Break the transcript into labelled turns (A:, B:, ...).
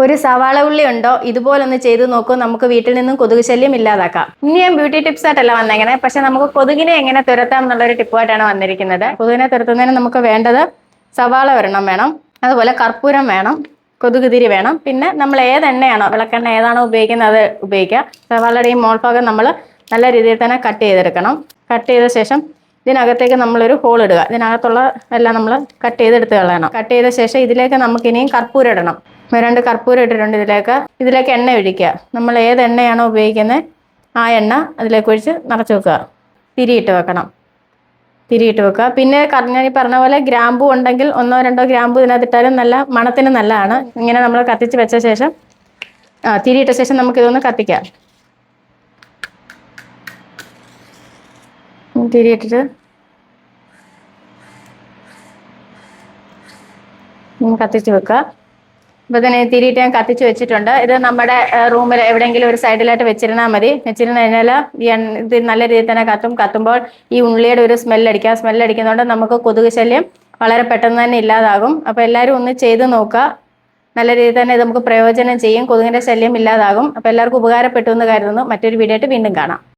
A: ഒരു സവാള ഉള്ളി ഉണ്ടോ ഇതുപോലൊന്ന് ചെയ്ത് നോക്കൂ. നമുക്ക് വീട്ടിൽ നിന്നും കൊതുക് ശല്യം ഇല്ലാതാക്കാം. ഇനി ഞാൻ ബ്യൂട്ടി ടിപ്സ് ആയിട്ടല്ല വന്നേങ്ങനെ, പക്ഷെ നമുക്ക് കൊതുകിനെ എങ്ങനെ തുരത്താം എന്നുള്ളൊരു ടിപ്പായിട്ടാണ് വന്നിരിക്കുന്നത്. കൊതുകിനെ തുരത്തുന്നതിന് നമുക്ക് വേണ്ടത് സവാള ഒരെണ്ണം വേണം, അതുപോലെ കർപ്പൂരം വേണം, കൊതുക് തിരി വേണം, പിന്നെ നമ്മൾ ഏത് എണ്ണയാണോ, വിളക്കെണ്ണ ഏതാണോ ഉപയോഗിക്കുന്നത് അത് ഉപയോഗിക്കുക. സവാളയുടെയും മോൾഭാഗം നമ്മൾ നല്ല രീതിയിൽ തന്നെ കട്ട് ചെയ്തെടുക്കണം. കട്ട് ചെയ്ത ശേഷം ഇതിനകത്തേക്ക് നമ്മളൊരു ഹോൾ ഇടുക. ഇതിനകത്തുള്ള എല്ലാം നമ്മൾ കട്ട് ചെയ്തെടുത്ത് കളയണം. കട്ട് ചെയ്ത ശേഷം ഇതിലേക്ക് നമുക്കിനിയും കർപ്പൂരം ഇടണം. 2 കർപ്പൂരം ഇട്ടിട്ടുണ്ട്. ഇതിലേക്ക് എണ്ണ ഒഴിക്കുക. നമ്മൾ ഏത് എണ്ണയാണോ ഉപയോഗിക്കുന്നത് ആ എണ്ണ അതിലേക്ക് ഒഴിച്ച് നിറച്ച് വെക്കുക. തിരിയിട്ട് വെക്കണം. തിരിയിട്ട് വെക്കുക. പിന്നെ ഞാൻ ഈ പറഞ്ഞ പോലെ ഗ്രാമ്പൂ ഉണ്ടെങ്കിൽ 1-2 ഗ്രാമ്പൂ ഇതിനകത്തിട്ടാലും നല്ല മണത്തിന് നല്ലതാണ്. ഇങ്ങനെ നമ്മൾ കത്തിച്ച് വെച്ച ശേഷം തിരിയിട്ട ശേഷം നമുക്കിതൊന്ന് കത്തിക്കാം. തിരിയിട്ടിട്ട് കത്തിച്ച് വെക്കുക. അപ്പോൾ തന്നെ തിരിയിട്ട് ഞാൻ കത്തിച്ച് വെച്ചിട്ടുണ്ട്. ഇത് നമ്മുടെ റൂമിൽ എവിടെയെങ്കിലും ഒരു സൈഡിലായിട്ട് വെച്ചിരുന്നാൽ മതി. വെച്ചിരുന്ന് കഴിഞ്ഞാൽ ഇത് നല്ല രീതിയിൽ തന്നെ കത്തുമ്പോൾ ഈ ഉള്ളിയുടെ ഒരു സ്മെല്ലടിക്കുക. സ്മെല്ലടിക്കുന്നതുകൊണ്ട് നമുക്ക് കൊതുക് ശല്യം വളരെ പെട്ടെന്ന് തന്നെ ഇല്ലാതാകും. അപ്പോൾ എല്ലാവരും ഒന്ന് ചെയ്ത് നോക്കുക. നല്ല രീതിയിൽ തന്നെ ഇത് നമുക്ക് പ്രയോജനം ചെയ്യും. കൊതുകിൻ്റെ ശല്യം ഇല്ലാതാകും. അപ്പോൾ എല്ലാവർക്കും ഉപകാരപ്പെട്ടു എന്ന് കരുതുന്നു. മറ്റൊരു വീഡിയോ ആയിട്ട് വീണ്ടും കാണാം.